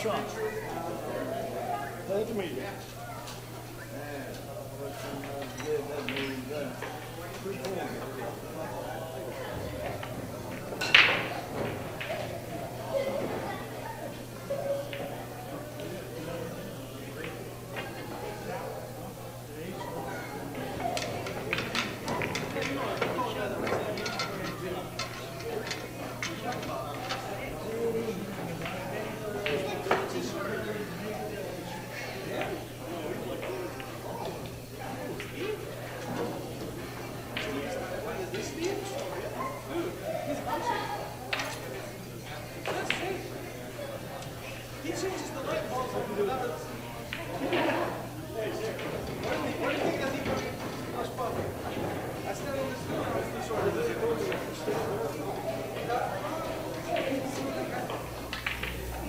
Shawn. Hold the meter.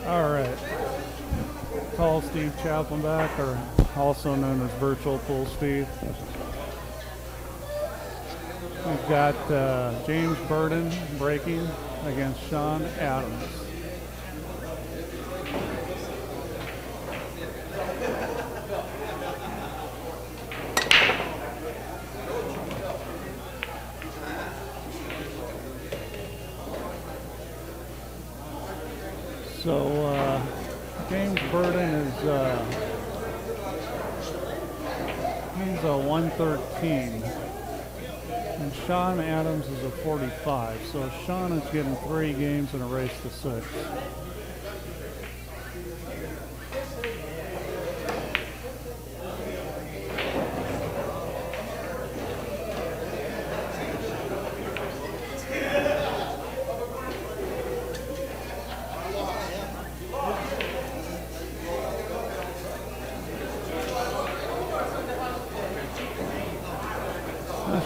All right. Call Steve Chaplin back, or also known as Virtual Pool Steve. We've got James Burden breaking against Shawn Adams. So James Burden is he's a 113, and Shawn Adams is a 45. So Shawn is getting 3 games in a race to 6.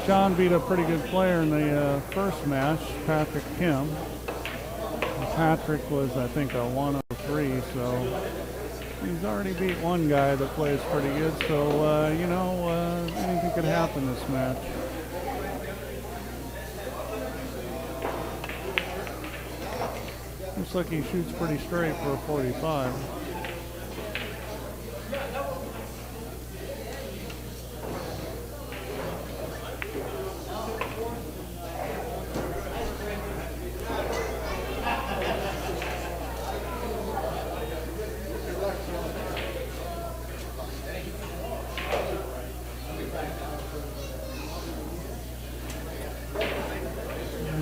Shawn beat a pretty good player in the first match, Patrick Kim. Patrick was, I think, a 103, so he's already beat one guy that plays pretty good. So, you know, anything could happen this match. Looks like he shoots pretty straight for a 45.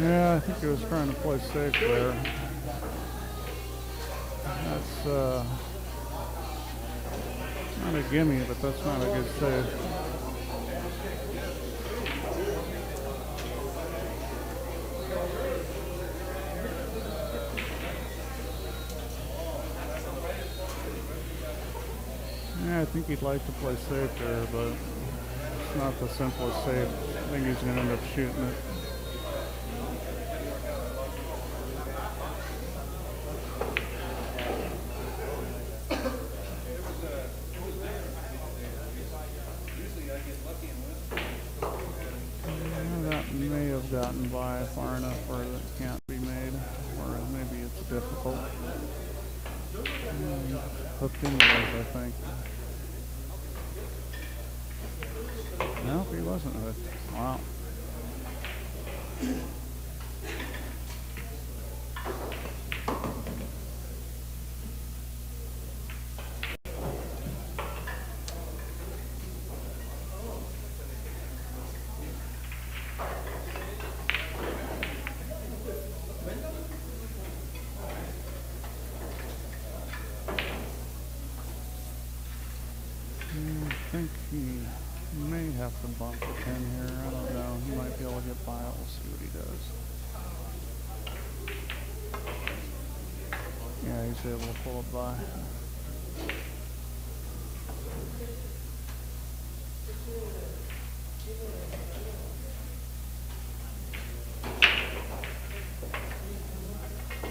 Yeah, I think he was trying to play safe there. That's not a gimme, but that's not a good save. Yeah, I think he'd like to play safe there, but it's not the simplest save. I think he's going to end up shooting it. Gotten by far enough where it can't be made, or maybe it's difficult. Hooked anyways, I think. No, he wasn't hooked. Wow. I think he may have to bump the pin here. I don't know. He might be able to get by it. We'll see what he does. Yeah, he's able to pull it by.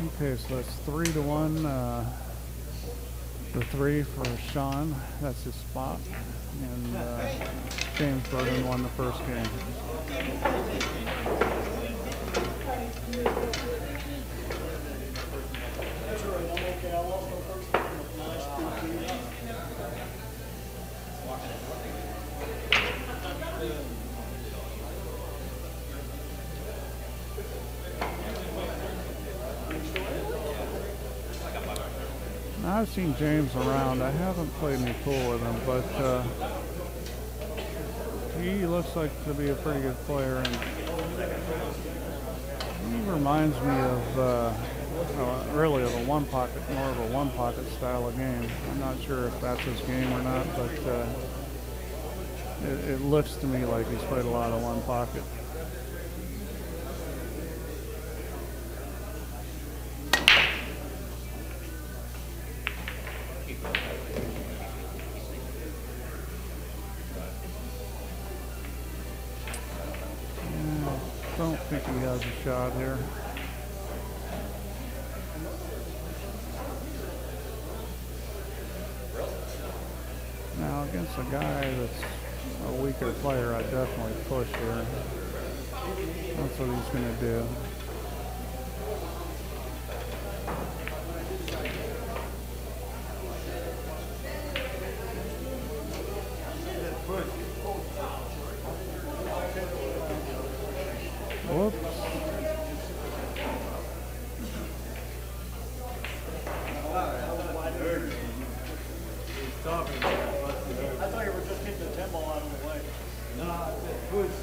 Okay, so that's 3-1. The 3 for Shawn, that's his spot, and James Burden won the first game. I've seen James around. I haven't played any pool with him, but he looks like to be a pretty good player, and he reminds me of really of a one pocket, more of a one pocket style of game. I'm not sure if that's his game or not, but it looks to me like he's played a lot of one pocket. I don't think he has a shot here. Now against a guy that's a weaker player, I definitely push here. That's what he's going to do. Whoops. I thought you were just hitting the temple out of the way. No, I said push.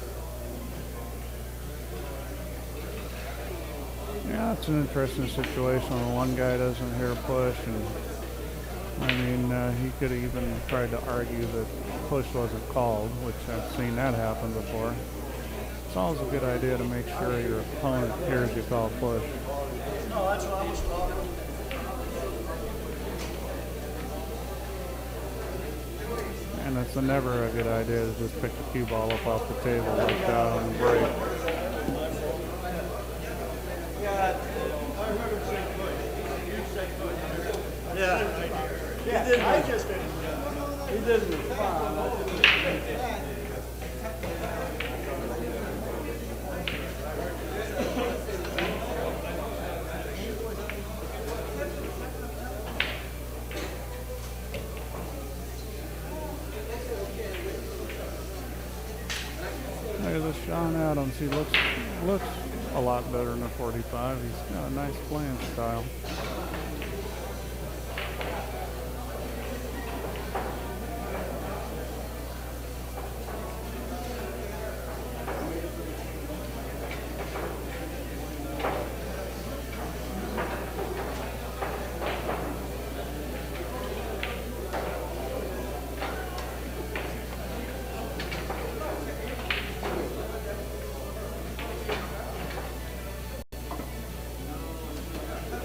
Yeah, it's an interesting situation when one guy doesn't hear push, and I mean, he could have even tried to argue that push wasn't called, which I've seen that happen before. It's always a good idea to make sure your opponent hears you call push. No, that's what I was talking. And it's never a good idea to just pick the cue ball up off the table like that on the break. Yeah, he did. I just did. He didn't respond. Look at this Shawn Adams. He looks a lot better than a 45. He's got a nice playing style.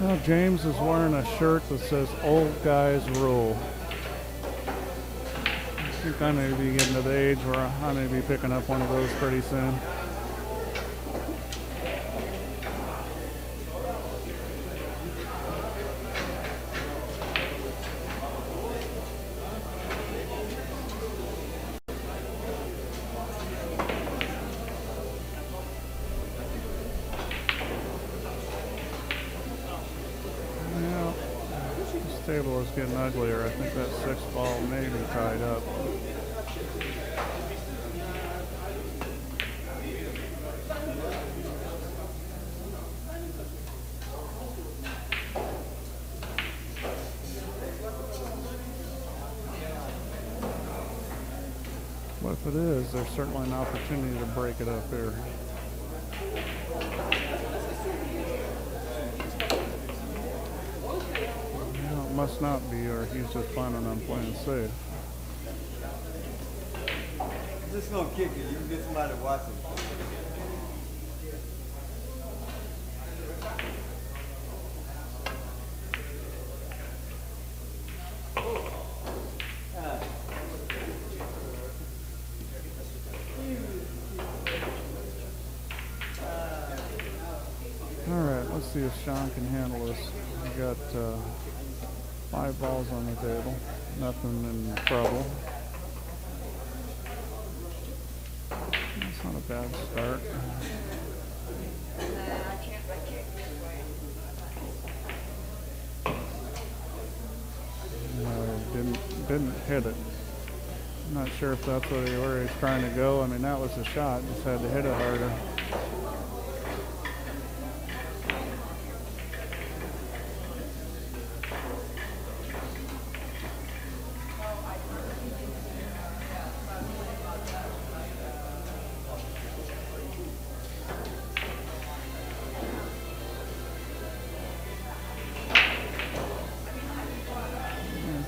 Well, James is wearing a shirt that says "Old Guys Rule." I think I may be getting to the age where I may be picking up one of those pretty soon. Table is getting uglier. I think that 6th ball may be tied up. But if it is, there's certainly an opportunity to break it up here. Must not be, or he's just planning on playing safe. I'm just gonna kick it. You can get somebody watching. All right, let's see if Shawn can handle this. We got 5 balls on the table, nothing in trouble. That's not a bad start. Didn't hit it. I'm not sure if that's where he's trying to go. I mean, that was a shot, just had to hit it harder.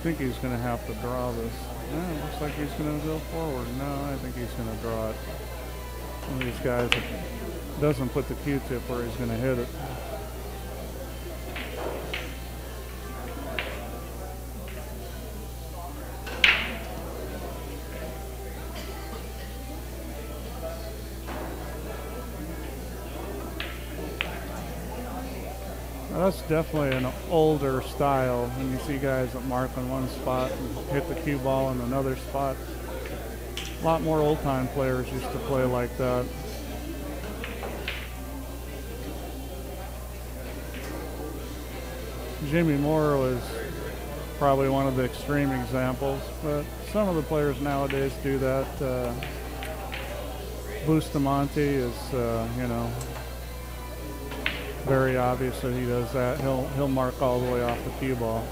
think he's going to have to draw this. Yeah, it looks like he's going to go forward. No, I think he's going to draw it. One of these guys that doesn't put the Q-tip where he's going to hit it. Now that's definitely an older style when you see guys that mark in one spot and hit the cue ball in another spot. A lot more old-time players used to play like that. Jimmy Moore was probably one of the extreme examples, but some of the players nowadays do that. Bustamante is, you know, very obvious that he does that. He'll mark all the way off the cue ball.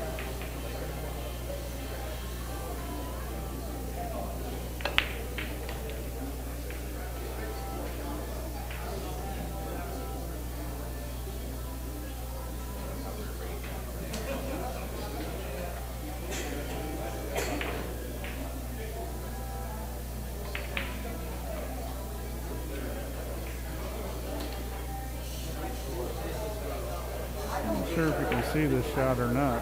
Sure if you can see this shot or not.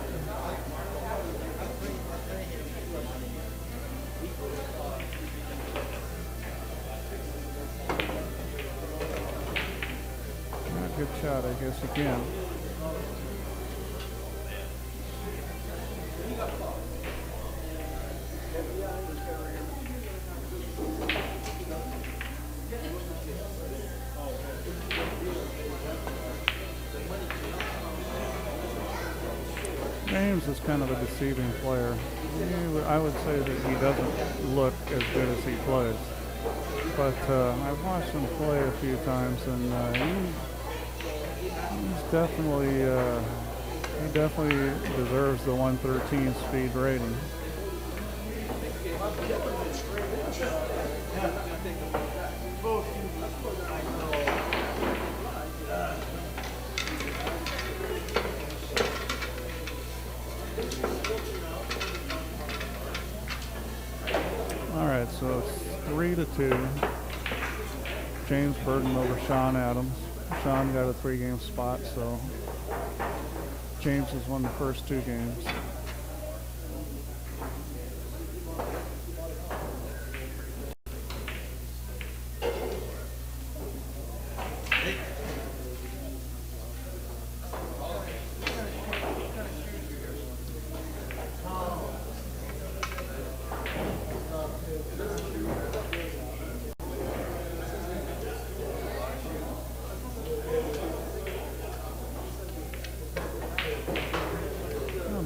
Not a good shot, I guess you can. James is kind of a deceiving player. I would say that he doesn't look as good as he plays. But I've watched him play a few times, and he definitely deserves the 113 speed rating. So it's 3-2. James Burton over Shawn Adams. Shawn got a 3-game spot, so James has won the first 2 games.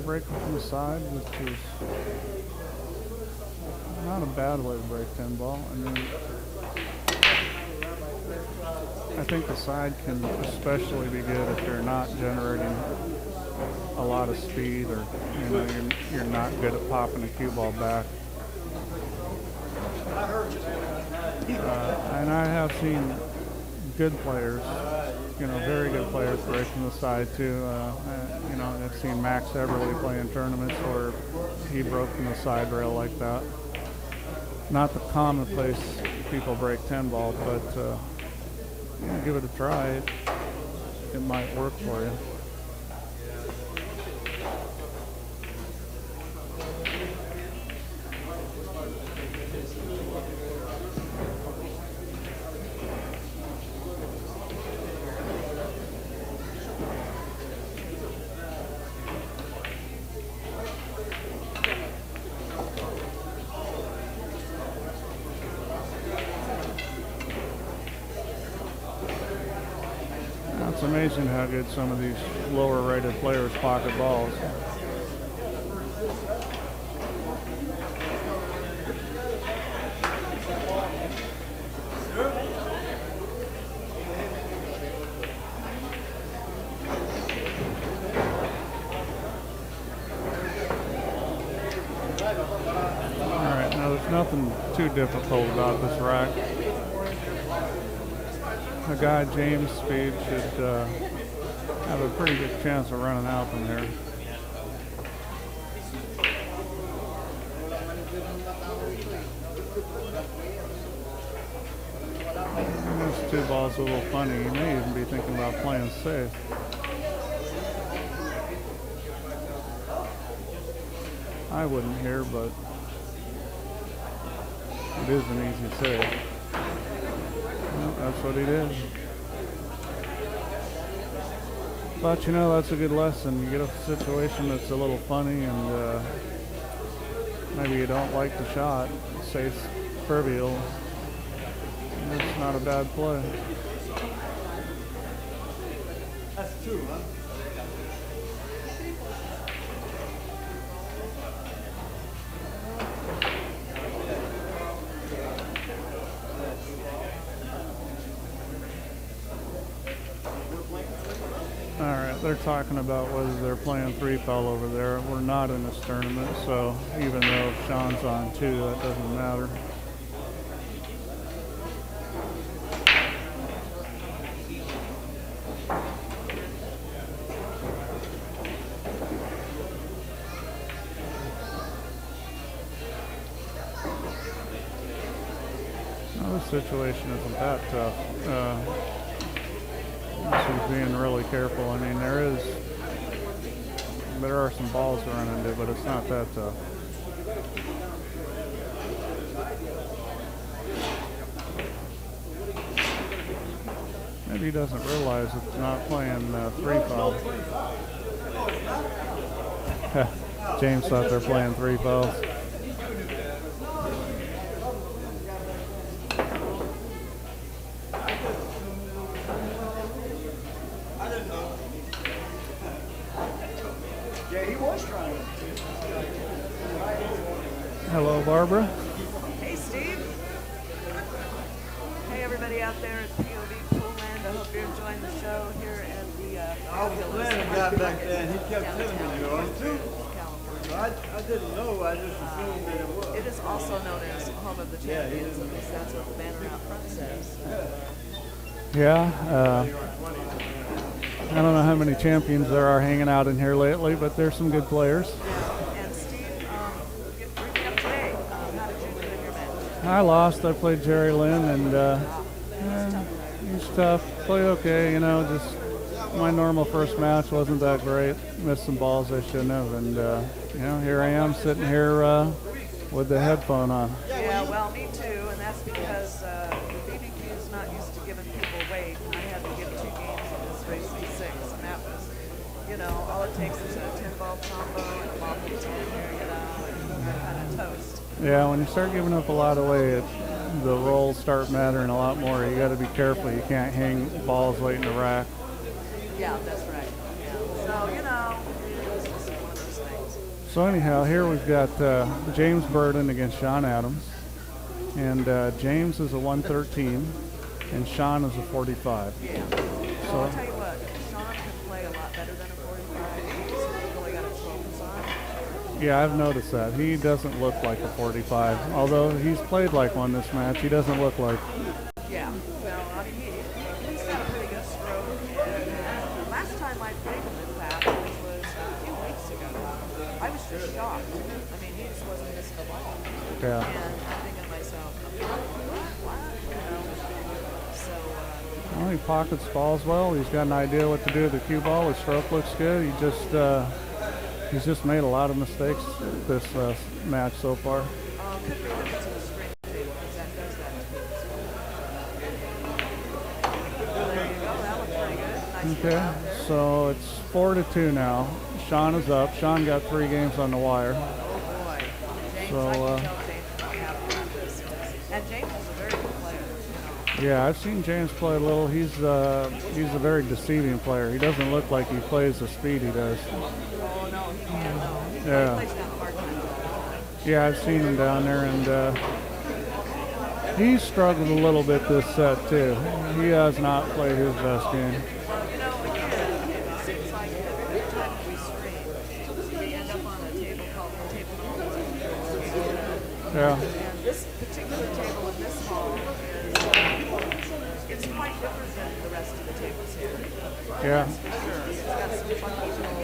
Break from the side, which is not a bad way to break 10 ball. I mean, I think the side can especially be good if you're not generating a lot of speed, or you know you're not good at popping a cue ball back. And I have seen good players, you know, very good players break from the side too. You know, I've seen Max Everly play in tournaments where he broke from the side rail like that. Not the commonplace people break 10 ball, but you know, give it a try. It might work for you. It's amazing how good some of these lower rated players pocket balls. Alright, now there's nothing too difficult about this rack. A guy James' speed should have a pretty good chance of running out from here. 2 balls a little funny. He may even be thinking about playing safe. I wouldn't here, but it is an easy save. Well, that's what he did. But you know, that's a good lesson. You get a situation that's a little funny and maybe you don't like the shot. Safe's trivial. It's not a bad play. That's true, huh? Alright, they're talking about whether they're playing 3-fell over there. We're not in this tournament, so even though Shawn's on 2, that doesn't matter. Well, this situation isn't that tough. She's being really careful. I mean, there are some balls to run into, but it's not that tough. Maybe he doesn't realize it's not playing 3-fell. James thought they're playing 3-fells. Hello, Barbara. Hey, Steve. Hey, everybody out there at POVPOOL land. I hope you're enjoying the show here at the I was glad I got back there and he kept telling me you're on too. I didn't know, I just assumed that it was. It is also known as home of the champions. At least that's what the banner out front says. Yeah, I don't know how many champions there are hanging out in here lately, but there's some good players. And Steve, recap today. How did you do in your match? I lost. I played Jerry Lynn, and he's tough. Played okay, you know, just my normal first match wasn't that great. Missed some balls I shouldn't have, and you know, here I am sitting here with the headphone on. Yeah, well, me too, and that's because BBQ is not used to giving people weight. I had to give 2 games in this race of 6, and that was, you know, all it takes is a 10-ball combo and a ball from 10 here, you know, and you're kind of toast. Yeah, when you start giving up a lot of weight, the rolls start mattering a lot more. You got to be careful. You can't hang balls late in the rack. Yeah, that's right. Yeah. So, you know, it's just one of those things. So anyhow, here we've got James Burden against Shawn Adams. And James is a 113, and Shawn is a 45. Yeah. So, Well, I'll tell you what, Shawn can play a lot better than a 45. He's really got his focus on. yeah, I've noticed that. He doesn't look like a 45. Although he's played like one this match, he doesn't look like. Yeah. Well, I mean, he's got a pretty good stroke. And last time I played him, in fact, which was a few weeks ago, I was just shocked. I mean, he just wasn't missing a ball. Yeah. And I'm thinking to myself, what? You know? So, Well, he pockets balls well. He's got an idea what to do with the cue ball. His stroke looks good. He's just made a lot of mistakes this match so far. could be limited to the string table because that does that to me. Well, there you go. That looks pretty good. Nice Okay, job there. so it's 4-2 now. Shawn is up. Shawn got 3 games on the wire. Oh boy. James, So, I can tell James is going to have fun with this. And James is a very good player, you know. Yeah, I've seen James play a little. He's a very deceiving player. He doesn't look like he plays the speed he does. Oh no, he can't know. Yeah. He plays down the hard times all the time. Yeah, I've seen him down there, and he struggled a little bit this set too. He has not played his best game. You know, again, it seems like every time we stream, we end up on a table called the table number 2. Yeah. And this particular table in this hall is it's quite different than the rest of the tables here. Yeah. That's for sure. It's got some funky little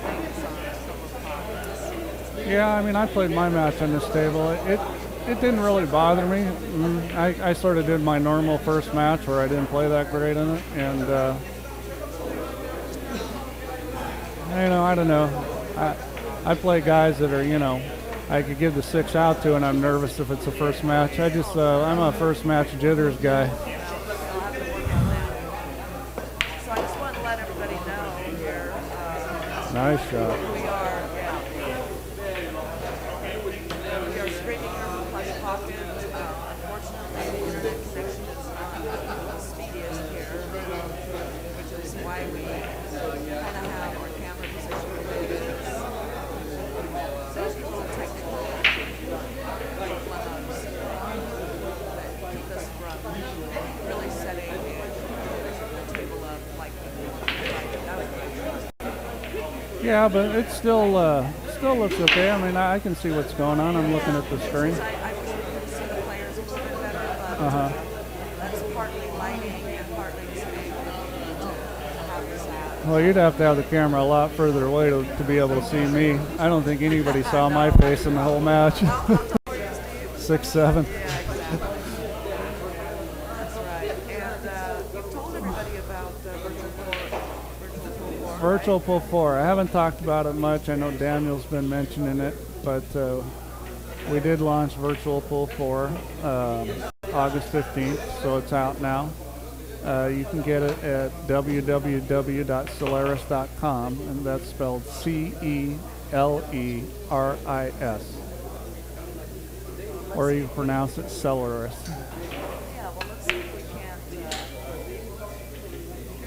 things on some of the pockets. Yeah, I mean, I played my match on this table. it didn't really bother me. I sort of did my normal first match where I didn't play that great in it, and I don't know. I play guys that are, I could give the 6 out to, and I'm nervous if it's a first match. I'm a first match jitters guy. I'll have to work on that. So I just want to let everybody know here. Nice shot. We are, we are streaming from Plush Pocket. Unfortunately, the internet connection is not as speedy as here, which is why we kind of have our camera position the way it is. So it's a technical dilemmas that keep us from really setting the table up like we want. Yeah, but it still looks okay. I mean, I can see what's going on. I'm looking at the screen. I wish we could see the players a little bit better, but that's partly lighting and partly speed to have this at. Well, you'd have to have the camera a lot further away to be able to see me. I don't think anybody saw my face in the whole match. 6'7". Yeah, exactly. That's right. And you've told everybody about Virtual Pool 4. I haven't talked about it much. I know Daniel's been mentioning it, but we did launch Virtual Pool 4 August 15th, so it's out now. You can get it at www.celeris.com, and that's spelled Celeris. Or you pronounce it Celeris. Yeah, well, let's see if we can't.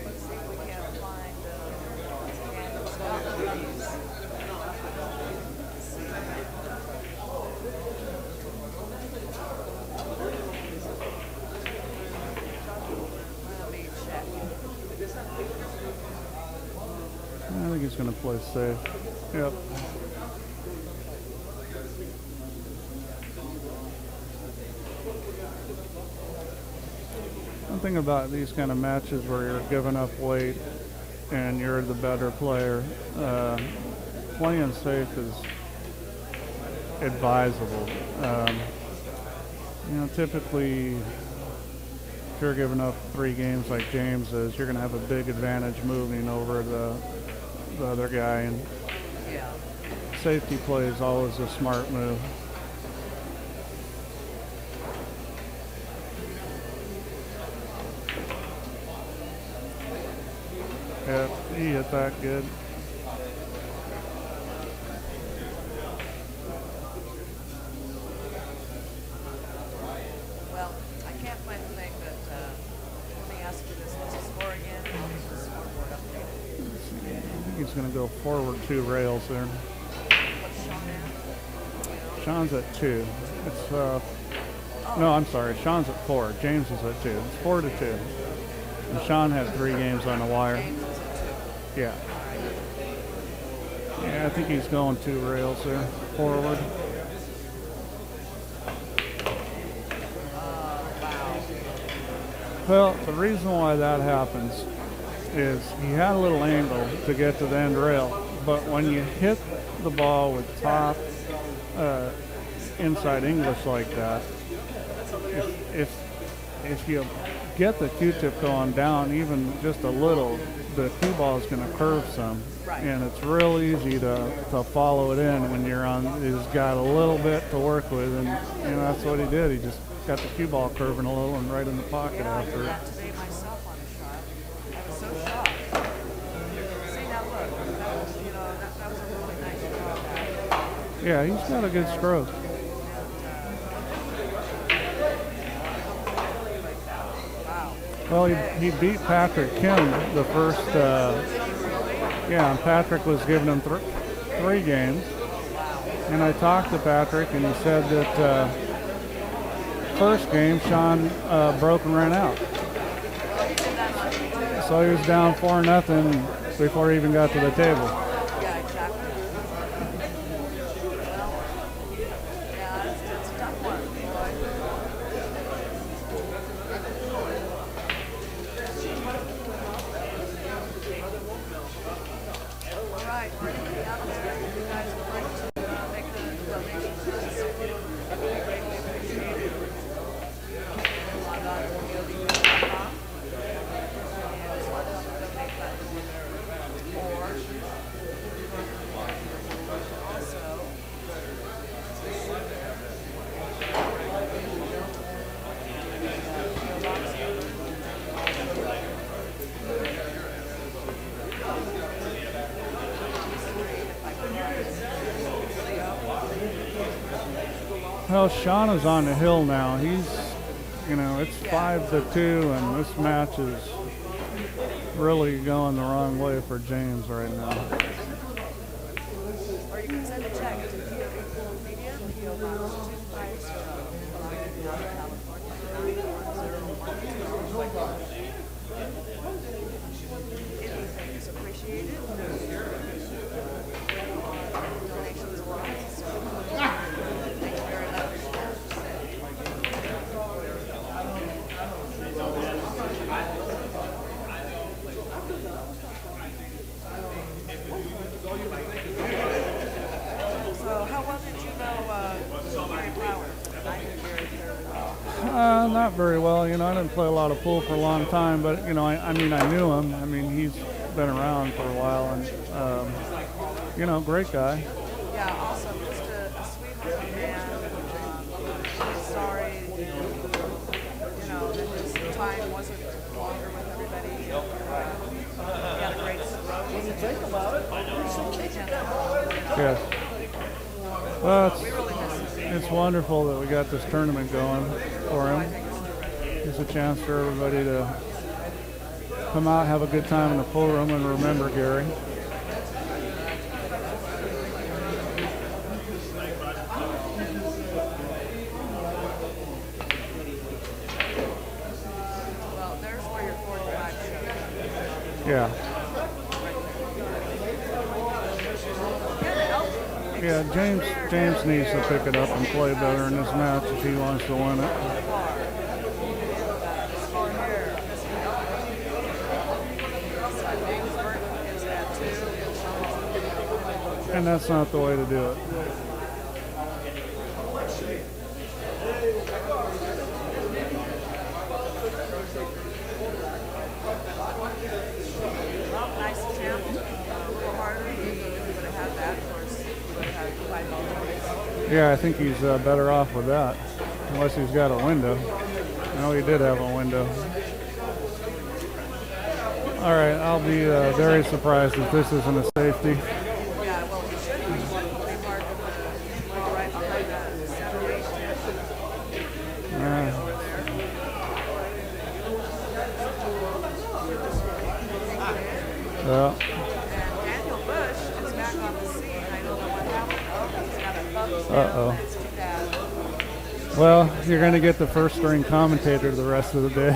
Let's see if we can't find Daniel's copies. Let's see. Let me check. I think he's going to play safe. Yep. One thing about these kind of matches where you're giving up weight and you're the better player, playing safe is advisable. Typically, if you're giving up 3 games like James is, you're going to have a big advantage moving over the other guy, and Yeah. safety play is always a smart move. Yeah, he hit that good. Well, I can't find the thing, but let me ask you this. What's the score again? I'll get the scoreboard updated. I think he's going to go forward 2 rails there. What's Shawn at? Shawn's at 2. It's no, I'm sorry. Shawn's at 4. James is at 2. It's 4-2. And Shawn had 3 games on the wire. James is at 2. Yeah. Yeah, I think he's going 2 rails there. Forward. Wow. Well, the reason why that happens is he had a little angle to get to the end rail, but when you hit the ball with top inside English like that, if you get the Q-tip going down even just a little, the cue ball is going to curve some. Right. And it's real easy to follow it in when he's got a little bit to work with, and that's what he did. He just got the cue ball curving a little and right in the pocket Yeah, I after did it. that today myself on a shot. I was so shocked. See, now look, that was a really nice draw. Yeah, he's got a good stroke. Wow. Well, he beat Patrick Kim the first, and Patrick was giving him 3 games. And I talked to Patrick, and he said that first game, Shawn broke and ran out. So he was down 4-0 before he even got to the table. Yeah, exactly. Well, yeah, it's a tough one, All right, now that you guys would like to make a donation to this, it would be greatly Well, Shawn is on the hill now. He's, you know, it's 5-2, and this match is really going the wrong way for James right now. Or you can send a check to POVPOOL Media, PO Box 250, California 91012. Anything is appreciated. Donations allowed. So thank you very much. So how well did you know Gary Flowers? I knew Gary fairly well. Not very well. You know, I didn't play a lot of pool for a long time, but, you know, I mean, I knew him. I mean, he's been around for a while, and, you know, great guy. Yeah, awesome. Just a sweetheart man. Sorry, you know, that his time wasn't longer with everybody. He had a great stroke. When you think about it, Yes. Well, we really miss him. it's wonderful that we got this tournament going for him. It's a chance for everybody to come out, have a good time in the pool room, and remember Gary. Well, there's where your 45 should Yeah. Yeah, James needs to pick it up and play better in this match if he wants to win it. And that's not the way to do it. Nice attempt. A little harder. He would have had that. Of course, he would have had 5 balls. Yeah, I think he's better off with that, unless he's got a window. I know he did have a window. All right, I'll be very surprised if this isn't a safety. Yeah, well, he should be. Pretty hard to go right behind that 7, 8, 10. Yeah. And Daniel Busch is back on the scene. I don't know what happened. Oh, he's got a thumbs down. Uh-oh. That's too bad. Well, you're going to get the first string commentator the rest of the day.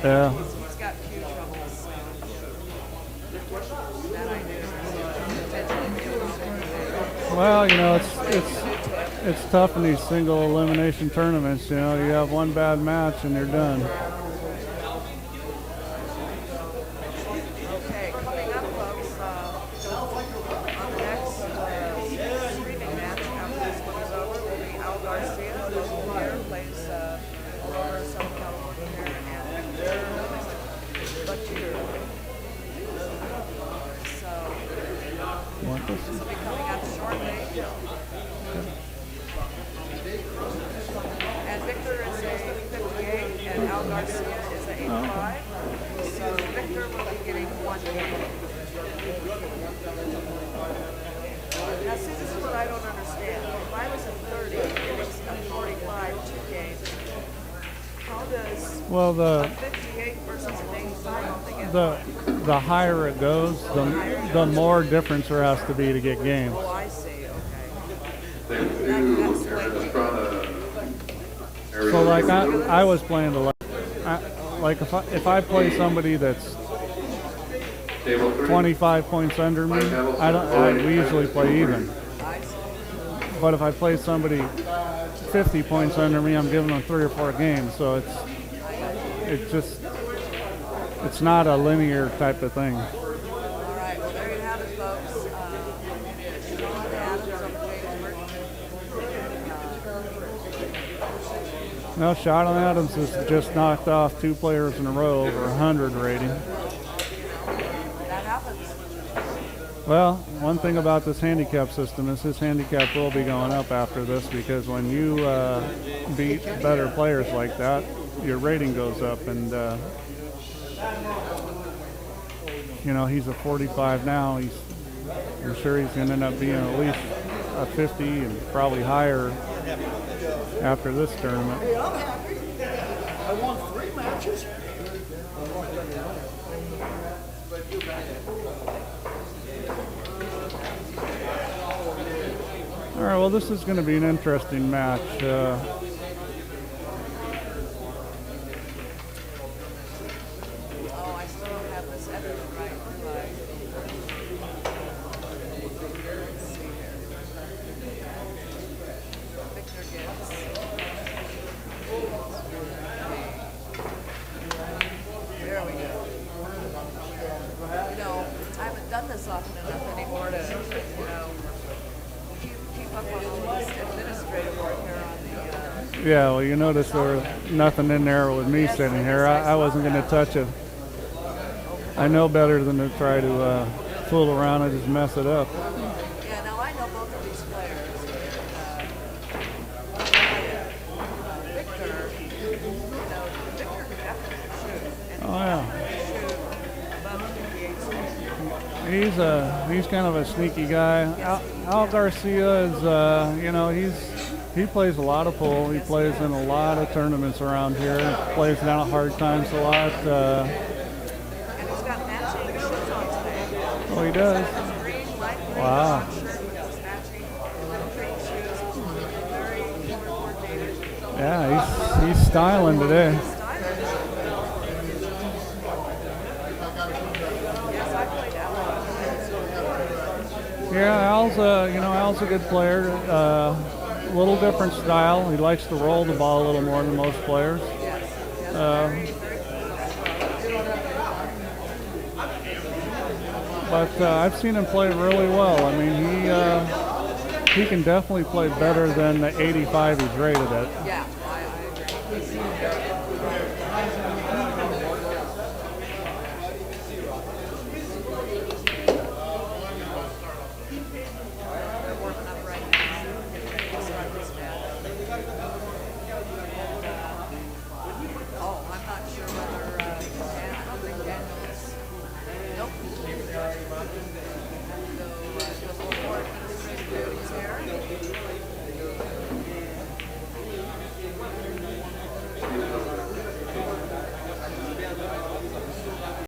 Yeah. He's got few troubles. That I knew. Well, you know, it's tough in these single elimination tournaments. You know, you have one bad match and you're done. Okay, coming up, folks, on the next streaming match after this one is over will be Al Garcia, local here, plays Aurora, Southern California here, and Victor Butcher. So, this will be coming up shortly. And Victor is a 58, and Al Garcia is a 85. So Victor will be getting 1 game. Now, see, this is what I don't understand. If I was a 30 and it's a 45, 2 games, how does Well, a 58 versus an 85 they get? the higher it goes, the more difference there has to be to get games. Oh, I see. Okay. Thank you, That's the way Aaron we Estrada. So like I was playing like if I play somebody that's Table 3. 25 points under me, we usually play even. I see. But if I play somebody 50 points under me, I'm giving them 3 or 4 games. So it's not a linear type of thing. All right. Well, there you have it, folks. Shawn Adams of James Burton. No, Shawn Adams has just knocked off 2 players in a row over 100 rating. That happens. Well, one thing about this handicap system is his handicap will be going up after this, because when you beat better players like that, your rating goes up. And you know, he's a 45 now. I'm sure he's going to end up being at least a 50 and probably higher after this tournament. Hey, I'm happy. I won 3 matches. All right, well, this is going to be an interesting match. Oh, I still don't have this edited right, do I? Let's see here. Victor gets. There we go. You know, I haven't done this often enough anymore to, you know, keep up on all this administrative work here on the. Yeah, well, you notice there was nothing in there with me sitting here. I wasn't going to touch it. I know better than to try to fool around and just mess it up. Yeah, now I know both of these players. Victor, you know, Victor can definitely shoot. And Oh, yeah. shoot above 58. He's kind of a sneaky guy. Al Garcia is, you know, he plays a lot of pool. He plays in a lot of tournaments around here. Plays down at Hard Times a lot. And he's got matching shoes on today. Oh, he does. His green, light green Wow. shirt with his matching green shoes. Very coordinated. Yeah, he's styling today. Yes, I played Alan. Yeah, Al's a good player. A little different style. He likes to roll the ball a little more than most players. But I've seen him play really well. I mean, he can definitely play better than the 85 he's rated at. Yeah.